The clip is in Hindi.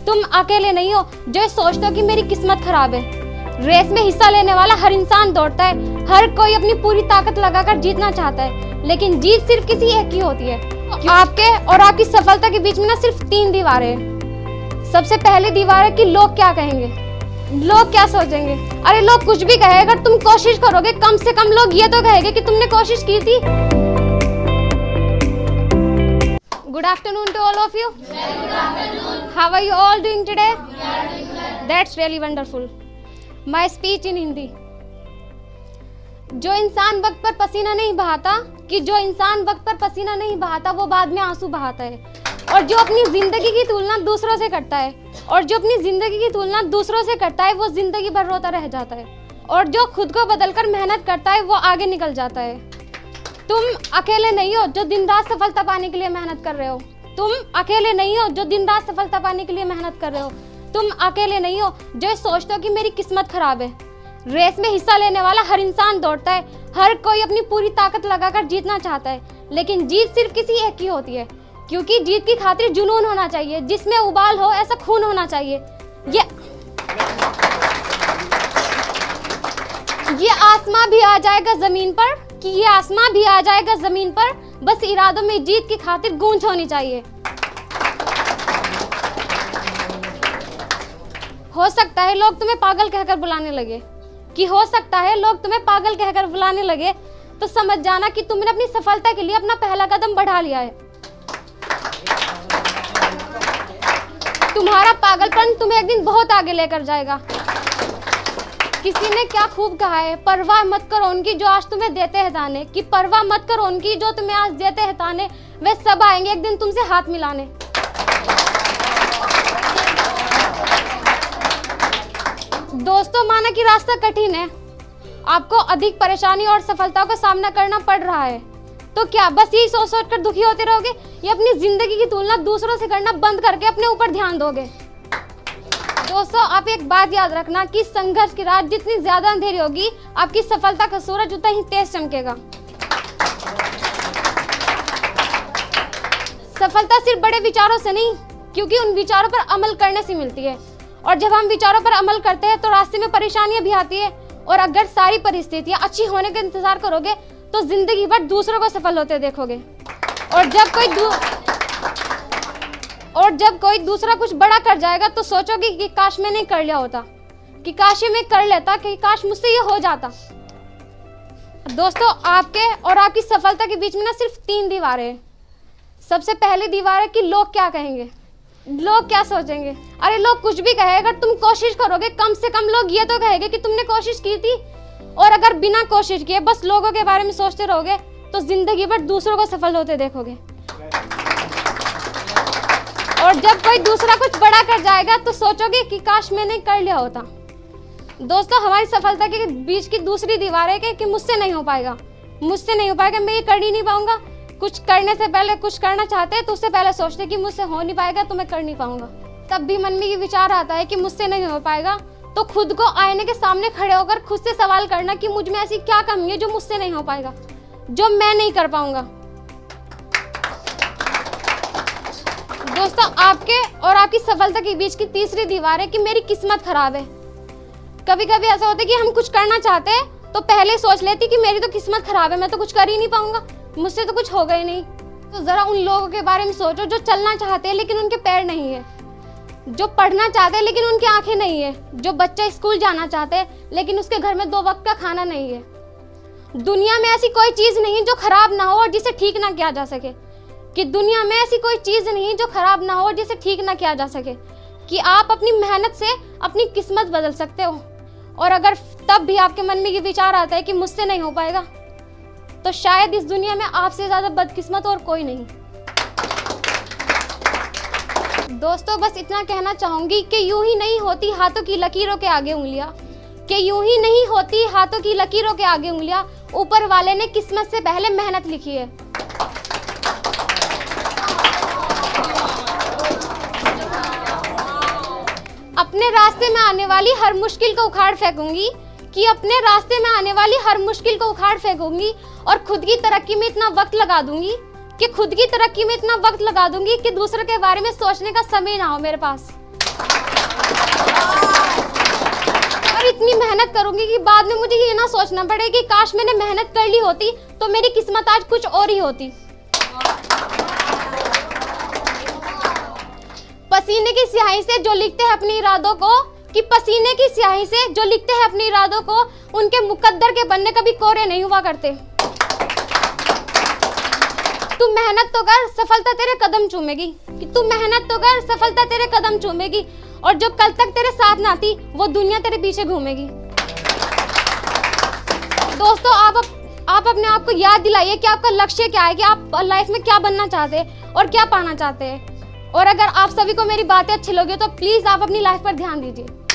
तुम अकेले नहीं हो जो ये सोचते हो कि मेरी किस्मत खराब है। रेस में हिस्सा लेने वाला हर इंसान दौड़ता है, हर कोई अपनी पूरी ताकत लगाकर जीतना चाहता है, लेकिन जीत सिर्फ किसी एक की होती है। आपके और आपकी सफलता के बीच में ना सिर्फ 3 दीवारें हैं। सबसे पहली दीवार है कि लोग क्या कहेंगे, लोग क्या सोचेंगे। अरे लोग कुछ भी कहे, अगर तुम कोशिश करोगे कम से कम लोग ये तो कहेंगे कि तुमने कोशिश की थी। Good afternoon to all of you. Good afternoon. How are you all doing today? We are doing well. That's really wonderful. My speech in Hindi. जो इंसान वक्त पर पसीना नहीं बहाता, वो बाद में आंसू बहाता है। और जो अपनी जिंदगी की तुलना दूसरों से करता है, वो जिंदगी भर रोता रह जाता है। और जो खुद को बदलकर मेहनत करता है, वो आगे निकल जाता है। तुम अकेले नहीं हो जो दिन रात सफलता पाने के लिए मेहनत कर रहे हो। तुम अकेले नहीं हो जो सोचते हो कि मेरी किस्मत खराब है। रेस में हिस्सा लेने वाला हर इंसान दौड़ता है, हर कोई अपनी पूरी ताकत लगाकर जीतना चाहता है, लेकिन जीत सिर्फ किसी एक की होती है। क्योंकि जीत की खातिर जुनून होना चाहिए, जिसमें उबाल हो ऐसा खून होना चाहिए। ये आसमां भी आ जाएगा जमीन पर, बस इरादों में जीत की खातिर गूंज होनी चाहिए। हो सकता है लोग तुम्हें पागल कहकर बुलाने लगे, तो समझ जाना कि तुमने अपनी सफलता के लिए अपना पहला कदम बढ़ा लिया है। तुम्हारा पागलपन तुम्हें एक दिन बहुत आगे लेकर जाएगा। किसी ने क्या खूब कहा है, परवाह मत करो उनकी जो आज तुम्हें देते हैं ताने, वे सब आएंगे एक दिन तुमसे हाथ मिलाने। दोस्तों, माना कि रास्ता कठिन है, आपको अधिक परेशानी और सफलताओं का सामना करना पड़ रहा है, तो क्या बस यही सोच कर दुखी होते रहोगे, या अपनी जिंदगी की तुलना दूसरों से करना बंद करके अपने ऊपर ध्यान दोगे? दोस्तों, आप एक बात याद रखना कि संघर्ष की रात जितनी ज्यादा अंधेरी होगी, आपकी सफलता का सूरज उतना ही तेज चमकेगा। सफलता सिर्फ बड़े विचारों से नहीं, क्योंकि उन विचारों पर अमल करने से मिलती है। और जब हम विचारों पर अमल करते हैं तो रास्ते में परेशानियां भी आती है, और अगर सारी परिस्थितियां अच्छी होने का इंतजार करोगे तो जिंदगी भर दूसरों को सफल होते देखोगे। और जब कोई दूसरा कुछ बड़ा कर जाएगा तो सोचोगे कि काश मैंने कर लिया होता, कि काश मैं कर लेता, कि काश मुझसे ये हो जाता। दोस्तों, आपके और आपकी सफलता के बीच में ना सिर्फ 3 दीवारें हैं। सबसे पहली दीवार है कि लोग क्या कहेंगे, लोग क्या सोचेंगे। अरे लोग कुछ भी कहे, अगर तुम कोशिश करोगे कम से कम लोग ये तो कहेंगे कि तुमने कोशिश की थी। और अगर बिना कोशिश किए बस लोगों के बारे में सोचते रहोगे तो जिंदगी भर दूसरों को सफल होते देखोगे। और जब कोई दूसरा कुछ बड़ा कर जाएगा तो सोचोगे कि काश मैंने कर लिया होता। दोस्तों, हमारी सफलता के बीच की दूसरी दीवार है कि मुझसे नहीं हो पाएगा, मैं ये कर ही नहीं पाऊंगा। कुछ करने से पहले, कुछ करना चाहते हैं तो उससे पहले सोचते कि मुझसे हो नहीं पाएगा तो मैं कर नहीं पाऊंगा। तब भी मन में ये विचार आता है कि मुझसे नहीं हो पाएगा, तो खुद को आईने के सामने खड़े होकर खुद से सवाल करना कि मुझ में ऐसी क्या कमी है जो मुझसे नहीं हो पाएगा, जो मैं नहीं कर पाऊंगा। दोस्तों, आपके और आपकी सफलता के बीच की तीसरी दीवार है कि मेरी किस्मत खराब है। कभी कभी ऐसा होता है कि हम कुछ करना चाहते हैं तो पहले सोच लेती कि मेरी तो किस्मत खराब है, मैं तो कुछ कर ही नहीं पाऊंगा, मुझसे तो कुछ होगा ही नहीं। तो जरा उन लोगों के बारे में सोचो जो चलना चाहते हैं लेकिन उनके पैर नहीं है, जो पढ़ना चाहते हैं लेकिन उनकी आंखें नहीं है, जो बच्चा स्कूल जाना चाहते हैं लेकिन उसके घर में 2 वक्त का खाना नहीं है। दुनिया में ऐसी कोई चीज नहीं जो खराब ना हो और जिसे ठीक ना किया जा सके, कि आप अपनी मेहनत से अपनी किस्मत बदल सकते हो। और अगर तब भी आपके मन में ये विचार आता है कि मुझसे नहीं हो पाएगा, तो शायद इस दुनिया में आपसे ज्यादा बदकिस्मत और कोई नहीं। दोस्तों, बस इतना कहना चाहूंगी कि यूं ही नहीं होती हाथों की लकीरों के आगे उंगलियां, ऊपर वाले ने किस्मत से पहले मेहनत लिखी है। अपने रास्ते में आने वाली हर मुश्किल को उखाड़ फेंकूंगी, और खुद की तरक्की में इतना वक्त लगा दूंगी कि दूसरों के बारे में सोचने का समय ना हो मेरे पास। और इतनी मेहनत करूंगी कि बाद में मुझे ये ना सोचना पड़े कि काश मैंने मेहनत कर ली होती तो मेरी किस्मत आज कुछ और ही होती। पसीने की स्याही से जो लिखते हैं अपने इरादों को, कि पसीने की स्याही से जो लिखते हैं अपने इरादों को, उनके मुकद्दर के बनने कभी कोरे नहीं हुआ करते। तू मेहनत तो कर, सफलता तेरे कदम चूमेगी। कि तू मेहनत तो कर, सफलता तेरे कदम चूमेगी। और जो कल तक तेरे साथ ना थी वो दुनिया तेरे पीछे घूमेगी। दोस्तों, आप अपने आप को याद दिलाइए कि आपका लक्ष्य क्या है, कि आप लाइफ में क्या बनना चाहते हैं और क्या पाना चाहते हैं। और अगर आप सभी को मेरी बातें अच्छी लगी तो प्लीज आप अपनी लाइफ पर ध्यान दीजिए।